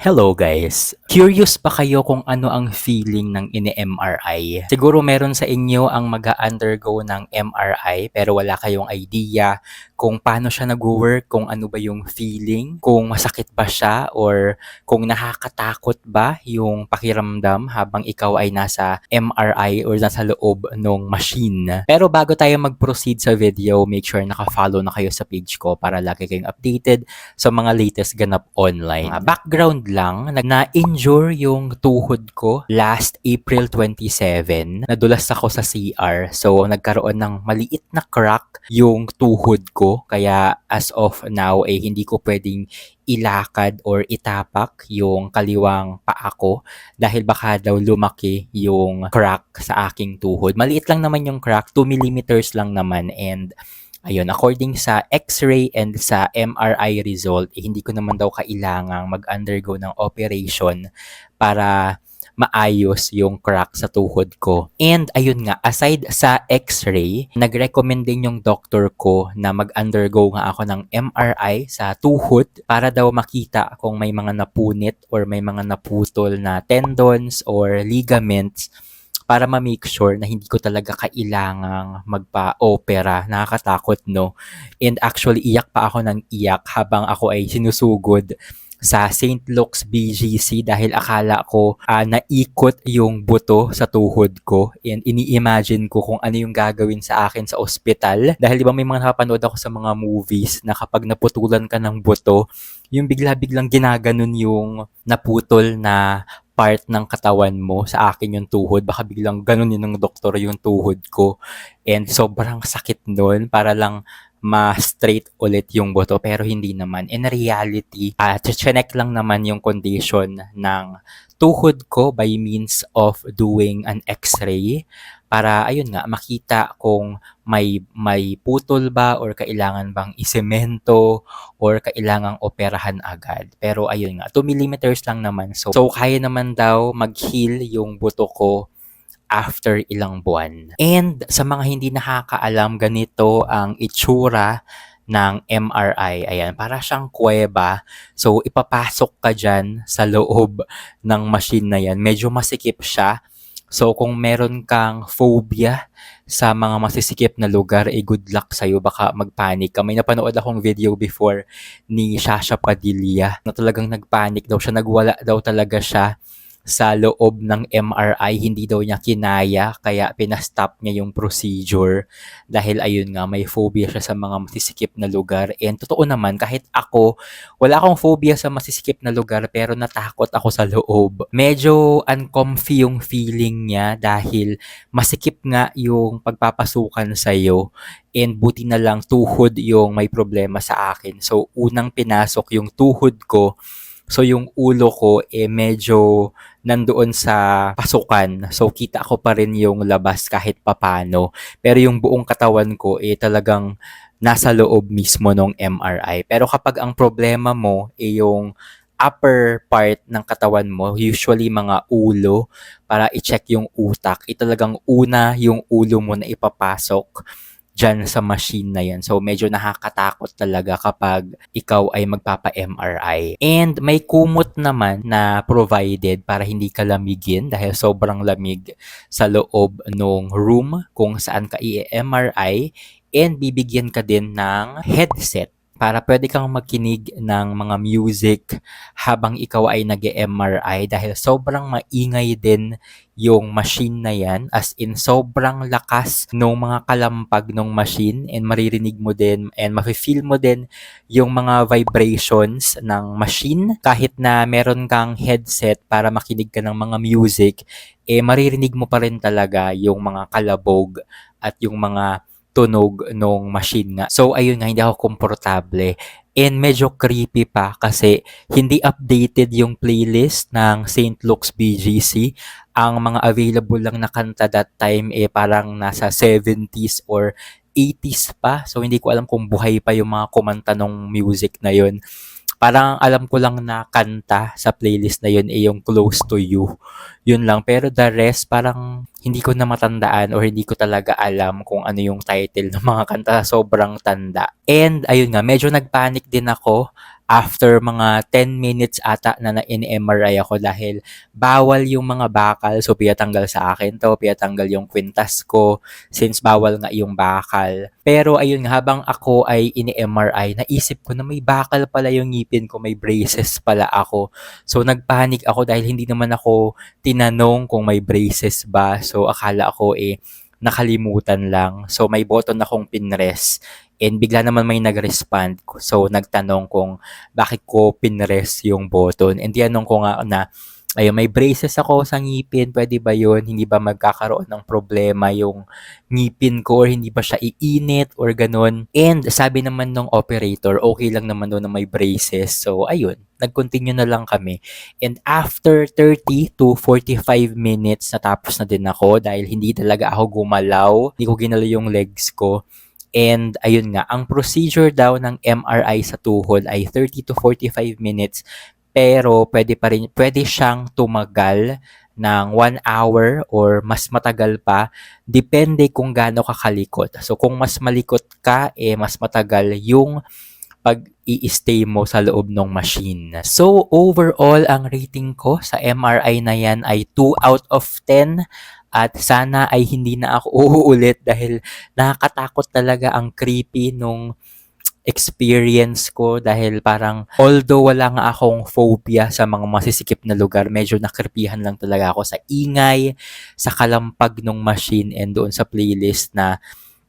Hello guys! Curious ba kayo kung ano ang feeling ng ini-MRI? Siguro meron sa inyo ang mag-undergo ng MRI pero wala kayong idea kung paano siya nag-work, kung ano ba yung feeling, kung masakit ba siya or kung nakakatakot ba yung pakiramdam habang ikaw ay nasa MRI or nasa loob ng machine. Pero bago tayo mag-proceed sa video, make sure naka-follow na kayo sa page ko para lagi kayong updated sa mga latest ganap online. Background lang, na-injure yung tuhod ko last April 27. Nadulas ako sa CR. So, nagkaroon ng maliit na crack yung tuhod ko. Kaya as of now, hindi ko pwedeng ilakad or itapak yung kaliwang paa ko dahil baka daw lumaki yung crack sa aking tuhod. Maliit lang naman yung crack, 2 millimeters lang naman, and ayun, according sa X-ray and sa MRI result, hindi ko naman daw kailangang mag-undergo ng operation para maayos yung crack sa tuhod ko. And ayun nga, aside sa X-ray, nag-recommend din yung doctor ko na mag-undergo nga ako ng MRI sa tuhod para daw makita kung may mga napunit or may mga naputol na tendons or ligaments para ma-make sure na hindi ko talaga kailangang magpa-opera. Nakakatakot, no? And actually, iyak pa ako ng iyak habang ako ay sinusugod sa St. Luke's BGC dahil akala ko naikot yung buto sa tuhod ko, and ini-imagine ko kung ano yung gagawin sa akin sa ospital dahil di ba may mga napanood ako sa mga movies na kapag naputulan ka ng buto, yung bigla-biglang ginaganon yung naputol na part ng katawan mo. Sa akin yung tuhod, baka biglang ganunin ng doktor yung tuhod ko, and sobrang sakit nun para lang ma-straight ulit yung buto, pero hindi naman. In reality, check lang naman yung condition ng tuhod ko by means of doing an X-ray para ayun nga makita kung may putol ba or kailangan bang isemento or kailangang operahan agad. Pero ayun nga, 2 millimeters lang naman. So kaya naman daw mag-heal yung buto ko after ilang buwan. And sa mga hindi nakakaalam, ganito ang itsura ng MRI. Ayan, para siyang kuweba. So, ipapasok ka dyan sa loob ng machine na yan. Medyo masikip siya. So, kung meron kang phobia sa mga masisikip na lugar, good luck sa'yo. Baka magpanic ka. May napanood akong video before ni Shasha Padilla na talagang nagpanic daw siya. Nagwala daw talaga siya sa loob ng MRI, hindi daw niya kinaya kaya pinastop niya yung procedure dahil ayun nga may phobia siya sa mga masisikip na lugar. And totoo naman, kahit ako wala akong phobia sa masisikip na lugar pero natakot ako sa loob. Medyo uncomfy yung feeling niya dahil masikip nga yung pagpapasukan sa'yo, and buti na lang tuhod yung may problema sa akin. So unang pinasok yung tuhod ko, so yung ulo ko medyo nandoon sa pasukan. So kita ko pa rin yung labas kahit papano. Pero yung buong katawan ko talagang nasa loob mismo ng MRI. Pero kapag ang problema mo yung upper part ng katawan mo, usually mga ulo, para i-check yung utak, talagang una yung ulo mo na ipapasok dyan sa machine na yan. So, medyo nakakatakot talaga kapag ikaw ay magpapa-MRI. And may kumot naman na provided para hindi ka lamigin dahil sobrang lamig sa loob ng room kung saan ka i-MRI, and bibigyan ka din ng headset para pwede kang makinig ng mga music habang ikaw ay nag-MRI dahil sobrang maingay din yung machine na yan, as in sobrang lakas ng mga kalampag ng machine, and maririnig mo din and mafe-feel mo din yung mga vibrations ng machine. Kahit na meron kang headset para makinig ka ng mga music, maririnig mo pa rin talaga yung mga kalabog at yung mga tunog nung machine nga. So, ayun nga, hindi ako komportable. And medyo creepy pa kasi hindi updated yung playlist ng St. Luke's BGC. Ang mga available lang na kanta that time parang nasa 70s or 80s pa. So, hindi ko alam kung buhay pa yung mga kumanta ng music na yun. Parang alam ko lang na kanta sa playlist na yun yung Close to You. Yun lang. Pero the rest, parang hindi ko na matandaan or hindi ko talaga alam kung ano yung title ng mga kanta. Sobrang tanda. And ayun nga, medyo nagpanic din ako after mga 10 minutes ata na in-MRI ako dahil bawal yung mga bakal. So, pinatanggal sa akin to, pinatanggal yung kwintas ko since bawal nga yung bakal. Pero ayun nga, habang ako ay ini-MRI, naisip ko na may bakal pala yung ngipin ko, may braces pala ako. So, nagpanic ako dahil hindi naman ako tinanong kung may braces ba. So, akala ko nakalimutan lang. So, may button akong pinrest and bigla naman may nag-respond. So, nagtanong kung bakit ko pinrest yung button. And tinanong ko nga na, ayun, may braces ako sa ngipin, pwede ba yun? Hindi ba magkakaroon ng problema yung ngipin ko or hindi ba siya iinit or ganun? And sabi naman ng operator, okay lang naman doon na may braces. So, ayun, nag-continue na lang kami. And after 30 to 45 minutes, natapos na din ako dahil hindi talaga ako gumalaw. Hindi ko ginalaw yung legs ko. And ayun nga, ang procedure daw ng MRI sa tuhod ay 30 to 45 minutes. Pero pwede siyang tumagal ng 1 hour or mas matagal pa. Depende kung gaano ka kalikot. So kung mas malikot ka, mas matagal yung pag-i-stay mo sa loob ng machine. So, overall, ang rating ko sa MRI na yan ay 2 out of 10. At sana ay hindi na ako uulit dahil nakakatakot talaga, ang creepy nung experience ko dahil parang although wala nga akong phobia sa mga masisikip na lugar, medyo nakripihan lang talaga ako sa ingay, sa kalampag ng machine and doon sa playlist na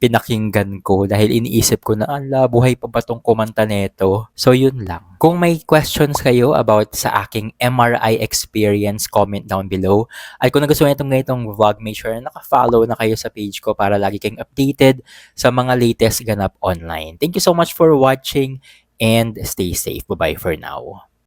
pinakinggan ko dahil iniisip ko na, ala, buhay pa ba tong kumanta neto? So, yun lang. Kung may questions kayo about sa aking MRI experience, comment down below. At kung nagustuhan nyo itong ganitong vlog, make sure na naka-follow na kayo sa page ko para lagi kayong updated sa mga latest ganap online. Thank you so much for watching and stay safe. Bye-bye for now.